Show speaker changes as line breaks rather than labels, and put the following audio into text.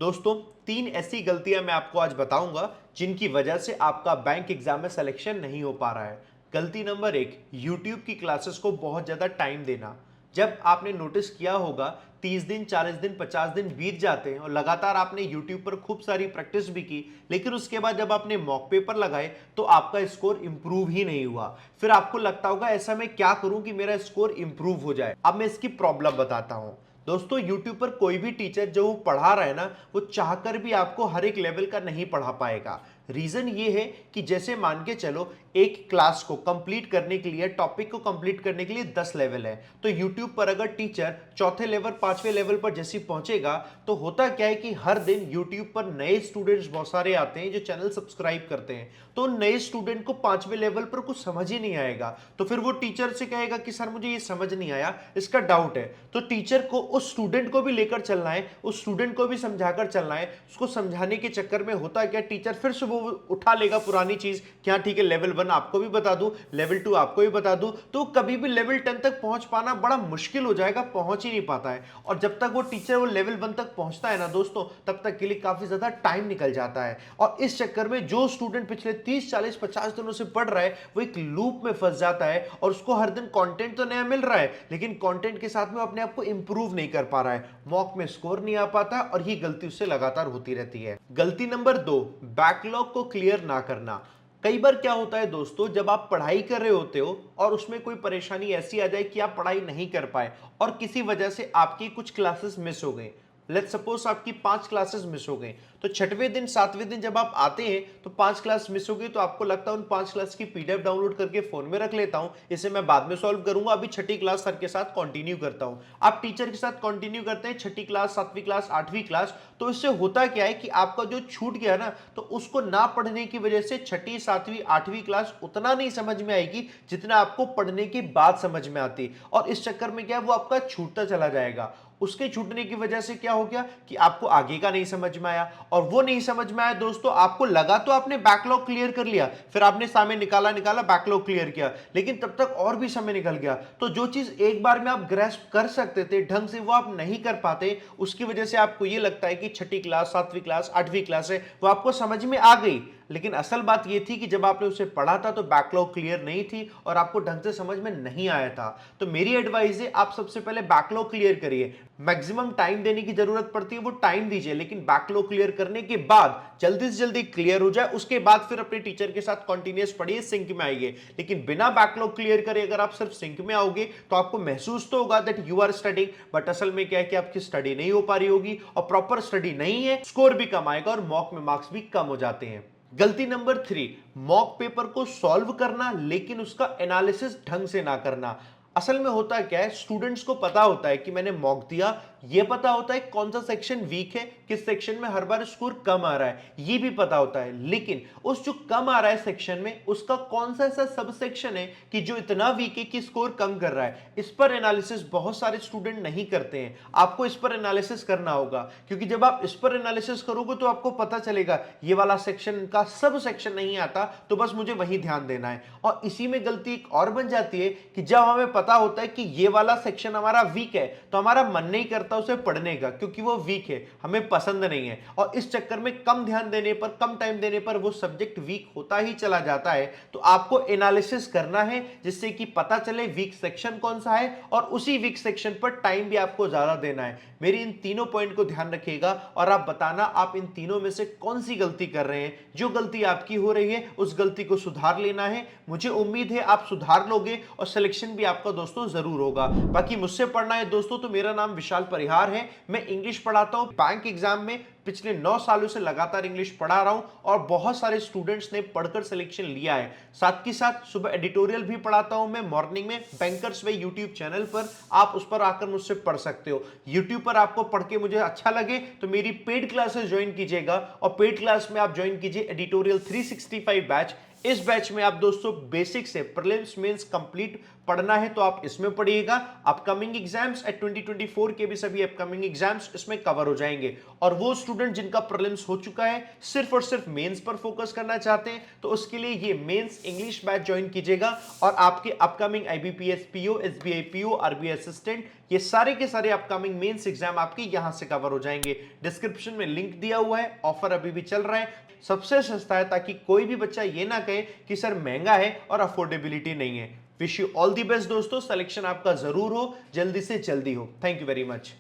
दोस्तों, 3 ऐसी गलतियां मैं आपको आज बताऊंगा जिनकी वजह से आपका बैंक एग्जाम में सिलेक्शन नहीं हो पा रहा है। गलती नंबर 1, यूट्यूब की क्लासेस को बहुत ज़्यादा टाइम देना। जब आपने नोटिस किया होगा 30 दिन, 40 दिन, 50 दिन बीत जाते हैं और लगातार आपने यूट्यूब पर खूब सारी प्रैक्टिस भी की, लेकिन उसके बाद जब आपने मॉक पेपर लगाए तो आपका स्कोर इंप्रूव ही नहीं हुआ। फिर आपको लगता होगा ऐसा मैं क्या करूं कि मेरा स्कोर इंप्रूव हो जाए। अब मैं इसकी प्रॉब्लम बताता हूं। दोस्तों, YouTube पर कोई भी टीचर जो पढ़ा रहा है ना, वो चाहकर भी आपको हर एक लेवल का नहीं पढ़ा पाएगा। रीजन ये है कि जैसे मान के चलो एक क्लास को कंप्लीट करने के लिए, टॉपिक को कंप्लीट करने के लिए 10 लेवल है, तो YouTube पर अगर टीचर चौथे लेवल, पांचवें लेवल पर जैसे पहुंचेगा तो होता क्या है कि हर दिन YouTube पर नए स्टूडेंट्स बहुत सारे आते हैं जो चैनल सब्सक्राइब करते हैं। तो नए स्टूडेंट को पांचवें लेवल पर कुछ समझ ही नहीं आएगा, तो फिर वो टीचर से कहेगा कि सर मुझे ये समझ नहीं आया, इसका डाउट है। तो टीचर को उस स्टूडेंट को भी लेकर चलना है, उस स्टूडेंट को भी समझाकर चलना है। उसको समझाने के चक्कर में होता क्या, टीचर फिर से वो उठा लेगा पुरानी चीज, क्या ठीक है लेवल 1 आपको भी बता दूं, लेवल 2 आपको भी बता दूं, तो कभी भी लेवल 10 तक पहुंच पाना बड़ा मुश्किल हो जाएगा, पहुंच ही नहीं पाता है। और जब तक वो टीचर वो लेवल 1 तक पहुंचता है ना दोस्तों, तब तक के लिए काफी ज्यादा टाइम निकल जाता है। और इस चक्कर में जो स्टूडेंट पिछले 30, 40, 50 दिनों से पढ़ रहा है वो एक लूप में फंस जाता है और उसको हर दिन कंटेंट तो नया मिल रहा है, लेकिन कंटेंट के साथ में अपने आप को इंप्रूव नहीं कर पा रहा है, मॉक में स्कोर नहीं आ पाता और ये गलती उससे लगातार होती रहती है। गलती नंबर 2, बैकलॉग को क्लियर ना करना। कई बार क्या होता है दोस्तों, जब आप पढ़ाई कर रहे होते हो और उसमें कोई परेशानी ऐसी आ जाए कि आप पढ़ाई नहीं कर पाए और किसी वजह से आपकी कुछ क्लासेस मिस हो गई। लेट्स सपोज आपकी 5 क्लासेस मिस हो गई, तो छठवें दिन, सातवें दिन जब आप आते हैं तो 5 क्लास मिस हो गई, तो आपको लगता है उन 5 क्लास की पीडीएफ डाउनलोड करके फोन में रख लेता हूं, इसे मैं बाद में सॉल्व करूंगा, अभी छठी क्लास सर के साथ कंटिन्यू करता हूं। आप टीचर के साथ कंटिन्यू करते हैं, छठी क्लास, सातवीं क्लास, आठवीं क्लास, तो इससे होता क्या है कि आपका जो छूट गया ना, तो उसको ना पढ़ने की वजह से छठी, सातवीं, आठवीं क्लास उतना नहीं समझ में आएगी जितना आपको पढ़ने के बाद समझ में आती, और इस चक्कर में क्या है, वो आपका छूटता चला जाएगा। उसके छूटने की वजह से क्या हो गया कि आपको आगे का नहीं समझ में आया, और वो नहीं समझ में आया दोस्तों, आपको लगा तो आपने बैकलॉग क्लियर कर लिया, फिर आपने समय निकाला निकाला बैकलॉग क्लियर किया, लेकिन तब तक और भी समय निकल गया। तो जो चीज एक बार में आप ग्रैस्प कर सकते थे ढंग से, वो आप नहीं कर पाते, उसकी वजह से आपको ये लगता है कि छठी क्लास, सातवीं क्लास, आठवीं क्लास है वो आपको समझ में आ गई, लेकिन असल बात यह थी कि जब आपने उसे पढ़ा था तो बैकलॉग क्लियर नहीं थी और आपको ढंग से समझ में नहीं आया था। तो मेरी एडवाइस है, आप सबसे पहले बैकलॉग क्लियर करिए। मैक्सिमम टाइम देने की जरूरत पड़ती है वो टाइम दीजिए, लेकिन बैकलॉग क्लियर करने के बाद जल्दी से जल्दी क्लियर हो जाए, उसके बाद फिर अपने टीचर के साथ कंटिन्यूअस पढ़िए, सिंक में आइए। लेकिन बिना बैकलॉग क्लियर करे अगर आप सिर्फ सिंक में आओगे तो आपको महसूस तो होगा that you are studying, but असल में क्या है कि आपकी स्टडी नहीं हो पा रही होगी, और प्रॉपर स्टडी नहीं है, स्कोर भी कम आएगा और मॉक में मार्क्स भी कम हो जाते हैं। गलती नंबर 3, मॉक पेपर को सॉल्व करना लेकिन उसका एनालिसिस ढंग से ना करना। असल में होता क्या है, स्टूडेंट्स को पता होता है कि मैंने मॉक दिया, ये पता होता है कौन सा सेक्शन वीक है, किस सेक्शन में हर बार स्कोर कम आ रहा है, ये भी पता होता है, लेकिन उस जो कम आ रहा है सेक्शन में, उसका कौन सा ऐसा सब सेक्शन है कि जो इतना वीक है कि स्कोर कम कर रहा है, इस पर एनालिसिस बहुत सारे स्टूडेंट नहीं करते हैं। आपको इस पर एनालिसिस करना होगा, क्योंकि जब आप इस पर एनालिसिस करोगे तो आपको पता चलेगा ये वाला सेक्शन का सब सेक्शन नहीं आता, तो बस मुझे वही ध्यान देना है। और इसी में गलती एक और बन जाती है कि जब हमें पता होता है कि ये वाला सेक्शन हमारा वीक है, तो हमारा मन नहीं करता उसे पढ़ने का, क्योंकि वो वीक है, हमें पसंद नहीं है, और इस चक्कर में कम ध्यान देने पर, कम टाइम देने पर वो सब्जेक्ट वीक होता ही चला जाता है। तो आपको एनालिसिस करना है जिससे कि पता चले वीक सेक्शन कौन सा है, और उसी वीक सेक्शन पर टाइम भी आपको ज्यादा देना है। मेरी इन तीनों पॉइंट को ध्यान रखिएगा और आप बताना आप इन तीनों में से कौन सी गलती कर रहे हैं। जो गलती आपकी हो रही है उस गलती को सुधार लेना है। मुझे उम्मीद है आप सुधार लोगे और सिलेक्शन भी आपका दोस्तों जरूर होगा। बाकी मुझसे पढ़ना है दोस्तों तो मेरा नाम विशाल परिहार है, मैं इंग्लिश पढ़ाता हूं। बैंक एग्जाम में पिछले 9 सालों से लगातार इंग्लिश पढ़ा रहा हूं और बहुत सारे स्टूडेंट्स ने पढ़कर सिलेक्शन लिया है। साथ ही साथ सुबह एडिटोरियल भी पढ़ाता हूं मैं मॉर्निंग में बैंकर्स वे यूट्यूब चैनल पर, आप उस पर आकर मुझसे पढ़ सकते हो। यूट्यूब पर आपको पढ़ के मुझे अच्छा लगे तो मेरी पेड क्लासेस ज्वाइन कीजिएगा, और पेड क्लास में आप ज्वाइन कीजिए एडिटोरियल 365 बैच। इस बैच में आप दोस्तों बेसिक से प्रीलिम्स मेंस कंप्लीट पढ़ना है तो आप इसमें पढ़िएगा। अपकमिंग एग्जाम्स एट 2024 के भी सभी अपकमिंग एग्जाम्स इसमें कवर हो जाएंगे। और वो स्टूडेंट जिनका प्रीलिम्स हो चुका है, सिर्फ और सिर्फ मेंस पर फोकस करना चाहते हैं, तो उसके लिए ये मेंस इंग्लिश बैच ज्वाइन कीजिएगा और आपके upcoming IBPS PO, SBI PO, RBI assistant, ये सारे के सारे अपकमिंग मेंस एग्जाम आपके यहां से कवर हो जाएंगे। डिस्क्रिप्शन में लिंक दिया हुआ है, ऑफर अभी भी चल रहा है, सबसे सस्ता है, ताकि कोई भी बच्चा ये ना कहे कि सर महंगा है और अफोर्डेबिलिटी नहीं है। Wish you all the best दोस्तों, सिलेक्शन आपका जरूर हो, जल्दी से जल्दी हो। Thank you very much.